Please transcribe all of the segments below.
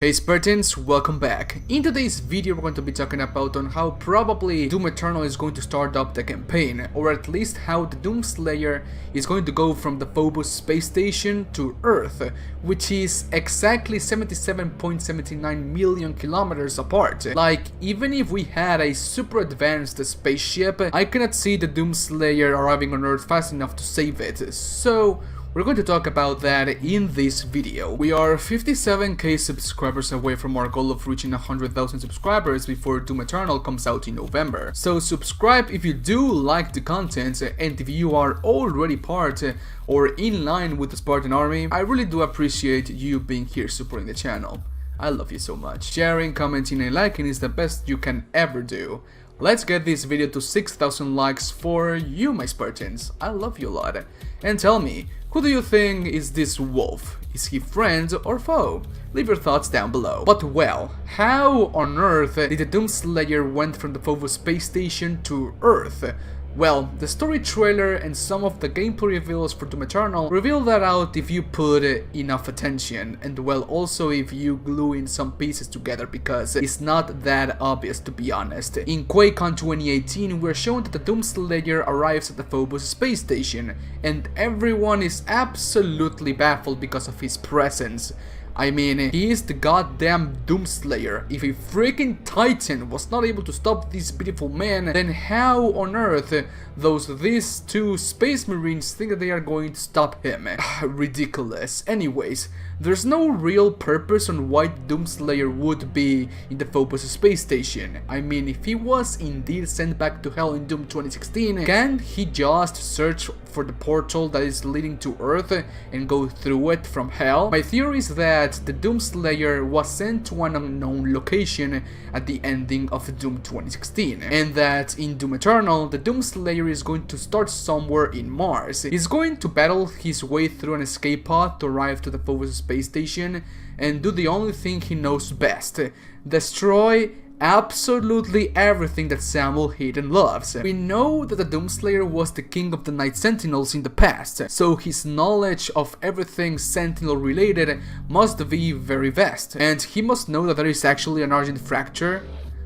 Hey Spartans, welcome back. In today's video we're going to be talking about on how probably Doom Eternal is going to start up the campaign, or at least how the Doomslayer is going to go from the Phobos space station to Earth, which is exactly 77.79 million kilometers apart. Like, even if we had a super advanced spaceship, I cannot see the Doomslayer arriving on Earth fast enough to save it, so we're going to talk about that in this video. We are 57k subscribers away from our goal of reaching 100,000 subscribers before Doom Eternal comes out in November. So subscribe if you do like the content, and if you are already part or in line with the Spartan army, I really do appreciate you being here supporting the channel. I love you so much. Sharing, commenting and liking is the best you can ever do. Let's get this video to 6,000 likes for you, my Spartans. I love you a lot. And tell me, who do you think is this wolf? Is he friend or foe? Leave your thoughts down below. But well, how on earth did the Doomslayer went from the Phobos space station to Earth? Well, the story trailer and some of the gameplay reveals for Doom Eternal reveal that out if you put enough attention, and well, also if you glue in some pieces together, because it's not that obvious, to be honest. In QuakeCon 2018 we're shown that the Doomslayer arrives at the Phobos space station, and everyone is absolutely baffled because of his presence. I mean, he is the goddamn Doomslayer. If a freaking Titan was not able to stop this beautiful man, then how on earth these two space marines think that they are going to stop him? Ridiculous. Anyways, there's no real purpose on why Doomslayer would be in the Phobos space station. I mean, if he was indeed sent back to hell in Doom 2016, can't he just search for the portal that is leading to Earth and go through it from hell? My theory is that the Doomslayer was sent to an unknown location at the ending of Doom 2016, and that in Doom Eternal the Doomslayer is going to start somewhere in Mars. He's going to battle his way through an escape pod to arrive to the Phobos space station and do the only thing he knows best: destroy absolutely everything that Samuel Hayden loves. We know that the Doomslayer was the king of the Night Sentinels in the past, so his knowledge of everything Sentinel related must be very vast, and he must know that there is actually an Argent Fracture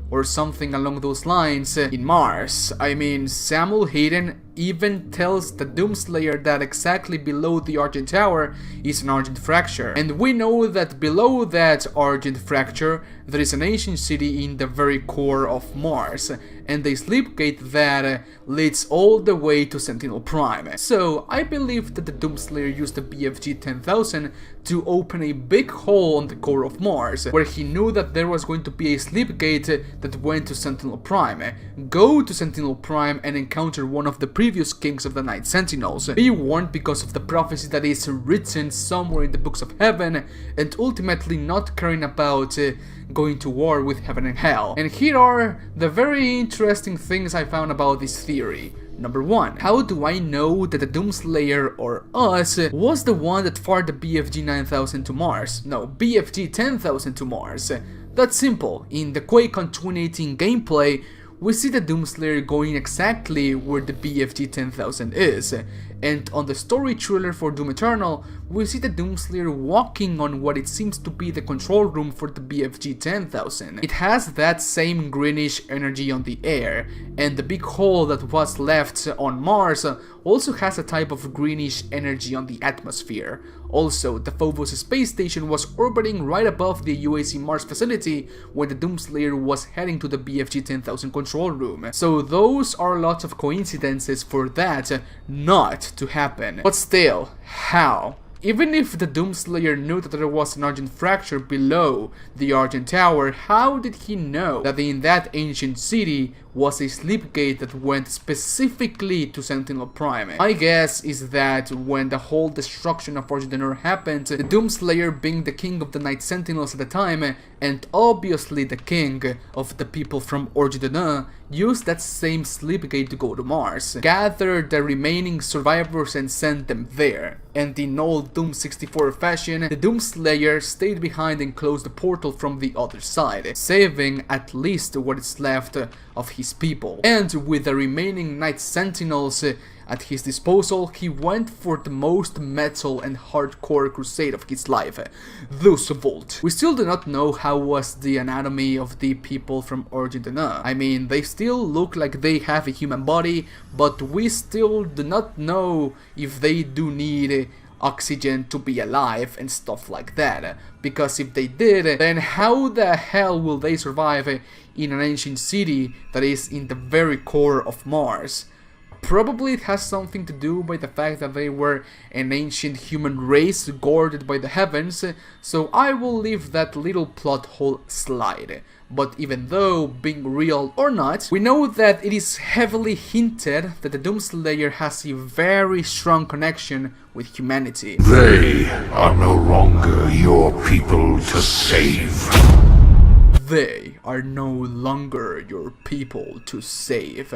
or something along those lines in Mars. I mean, Samuel Hayden even tells the Doomslayer that exactly below the Argent Tower is an Argent Fracture, and we know that below that Argent Fracture there is an ancient city in the very core of Mars, and a sleep gate that leads all the way to Sentinel Prime. So I believe that the Doomslayer used the BFG 10,000 to open a big hole on the core of Mars, where he knew that there was going to be a sleep gate that went to Sentinel Prime. Go to Sentinel Prime and encounter one of the previous kings of the Night Sentinels. Be warned because of the prophecy that is written somewhere in the books of heaven, and ultimately not caring about going to war with heaven and hell. And here are the very interesting things I found about this theory. Number 1. How do I know that the Doomslayer, or us, was the one that fired the BFG 9000 to Mars? No, BFG 10,000 to Mars. That's simple. In the QuakeCon 2018 gameplay, we see the Doomslayer going exactly where the BFG 10,000 is, and on the story trailer for Doom Eternal, we see the Doomslayer walking on what it seems to be the control room for the BFG 10,000. It has that same greenish energy on the air, and the big hole that was left on Mars also has a type of greenish energy on the atmosphere. Also, the Phobos space station was orbiting right above the UAC Mars facility when the Doomslayer was heading to the BFG 10,000 control room. So those are lots of coincidences for that not to happen. But still, how? Even if the Doomslayer knew that there was an Argent Fracture below the Argent Tower, how did he know that in that ancient city was a sleep gate that went specifically to Sentinel Prime? My guess is that when the whole destruction of Argent happened, the Doomslayer, being the king of the Night Sentinels at the time, and obviously the king of the people from Argent, used that same sleep gate to go to Mars, gather the remaining survivors and send them there. And in old Doom 64 fashion, the Doomslayer stayed behind and closed the portal from the other side, saving at least what is left of his people. And with the remaining Night Sentinels at his disposal, he went for the most metal and hardcore crusade of his life, the Vault. We still do not know how was the anatomy of the people from Argentina. I mean, they still look like they have a human body, but we still do not know if they do need oxygen to be alive and stuff like that, because if they did, then how the hell will they survive in an ancient city that is in the very core of Mars? Probably it has something to do by the fact that they were an ancient human race guarded by the heavens, so I will leave that little plot hole slide. But even though being real or not, we know that it is heavily hinted that the Doomslayer has a very strong connection with humanity. They are no longer your people to save. They are no longer your people to save.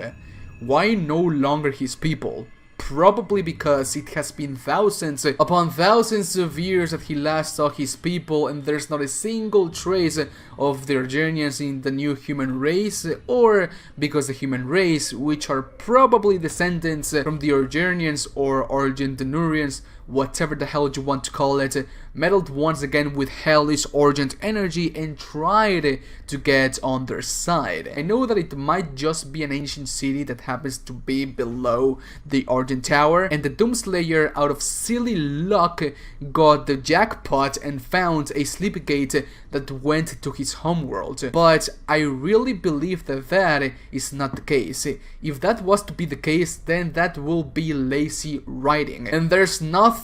Why no longer his people? Probably because it has been thousands upon thousands of years that he last saw his people, and there's not a single trace of the Argenians in the new human race, or because the human race, which are probably descendants from the Argenians or Argentinurians, whatever the hell you want to call it, meddled once again with hellish Argent energy and tried to get on their side. I know that it might just be an ancient city that happens to be below the Argent Tower, and the Doomslayer, out of silly luck, got the jackpot and found a Sleepgate that went to his homeworld. But I really believe that that is not the case. If that was to be the case, then that will be lazy writing, and there's nothing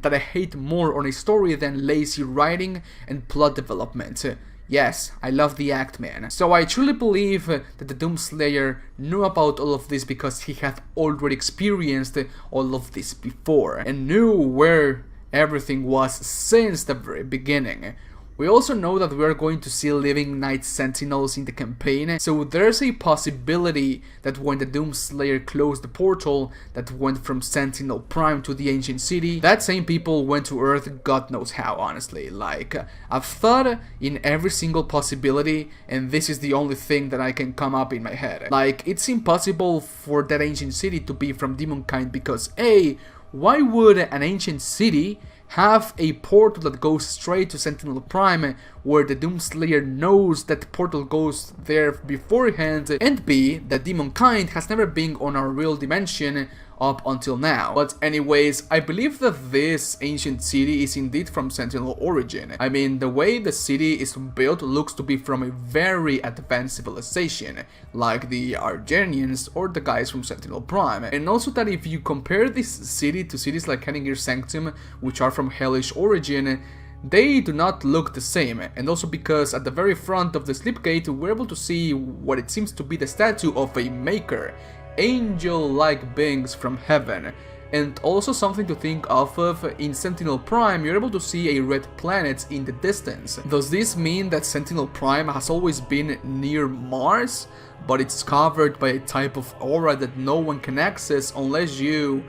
that I hate more on a story than lazy writing and plot development. Yes, I love the act, man. So I truly believe that the Doomslayer knew about all of this because he had already experienced all of this before and knew where everything was since the very beginning. We also know that we are going to see living Night Sentinels in the campaign, so there's a possibility that when the Doomslayer closed the portal that went from Sentinel Prime to the ancient city, that same people went to Earth, God knows how, honestly. Like, I've thought in every single possibility, and this is the only thing that I can come up in my head. Like, it's impossible for that ancient city to be from Demonkind because A, why would an ancient city have a portal that goes straight to Sentinel Prime where the Doomslayer knows that the portal goes there beforehand, and B, that Demonkind has never been on our real dimension up until now. But anyways, I believe that this ancient city is indeed from Sentinel origin. I mean, the way the city is built looks to be from a very advanced civilization, like the Argenians or the guys from Sentinel Prime. And also that if you compare this city to cities like Hellingir Sanctum, which are from hellish origin, they do not look the same, and also because at the very front of the Slipgate we're able to see what it seems to be the statue of a maker, angel-like beings from heaven. And also something to think of in Sentinel Prime, you're able to see a red planet in the distance. Does this mean that Sentinel Prime has always been near Mars, but it's covered by a type of aura that no one can access unless you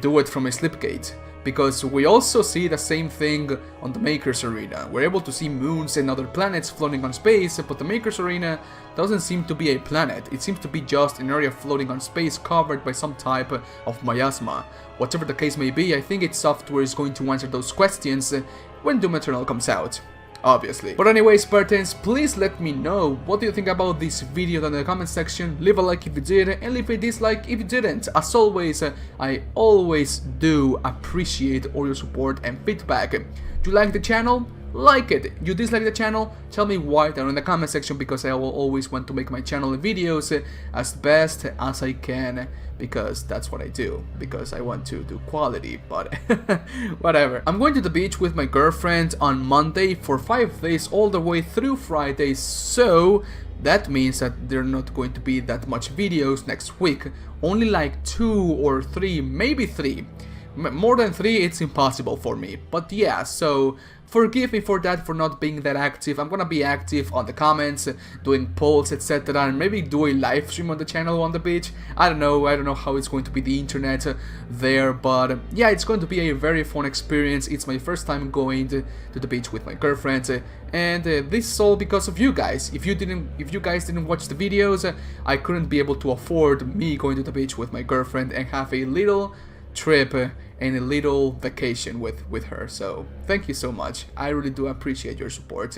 do it from a Slipgate? Because we also see the same thing on the Maker's Arena. We're able to see moons and other planets floating on space, but the Maker's Arena doesn't seem to be a planet. It seems to be just an area floating on space covered by some type of miasma. Whatever the case may be, I think its software is going to answer those questions when Doom Eternal comes out, obviously. But anyways, Spartans, please let me know what do you think about this video down in the comment section. Leave a like if you did, and leave a dislike if you didn't. As always, I always do appreciate all your support and feedback. Do you like the channel? Like it. You dislike the channel? Tell me why down in the comment section, because I will always want to make my channel videos as best as I can, because that's what I do, because I want to do quality, but whatever. I'm going to the beach with my girlfriend on Monday for 5 days all the way through Friday, so that means that there are not going to be that much videos next week. Only like 2 or 3, maybe 3. More than 3 it's impossible for me, but yeah, so forgive me for that, for not being that active. I'm gonna be active on the comments, doing polls, etc., and maybe do a live stream on the channel on the beach. I don't know how it's going to be the internet there, but yeah, it's going to be a very fun experience. It's my first time going to the beach with my girlfriend, and this is all because of you guys. If you guys didn't watch the videos, I couldn't be able to afford me going to the beach with my girlfriend and have a little trip and a little vacation with her. So thank you so much. I really do appreciate your support.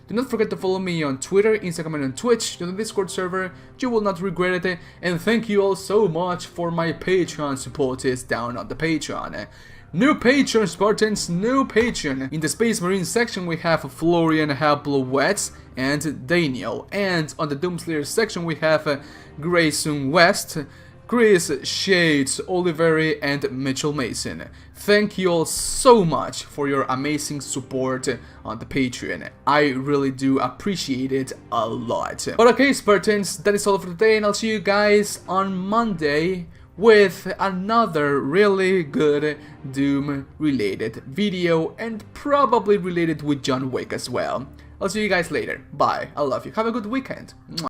Do not forget to follow me on Twitter, Instagram, and on Twitch, join the Discord server. You will not regret it. And thank you all so much for my Patreon supporters down on the Patreon. New Patreon, Spartans, new Patreon. In the Space Marine section we have Florian Hablo-Wetz and Daniel. And on the Doomslayer section we have Grayson West, Chris Shades, Oliveri, and Mitchell Mason. Thank you all so much for your amazing support on the Patreon. I really do appreciate it a lot. But okay, Spartans, that is all for today, and I'll see you guys on Monday with another really good Doom-related video, and probably related with John Wick as well. I'll see you guys later. Bye. I love you. Have a good weekend.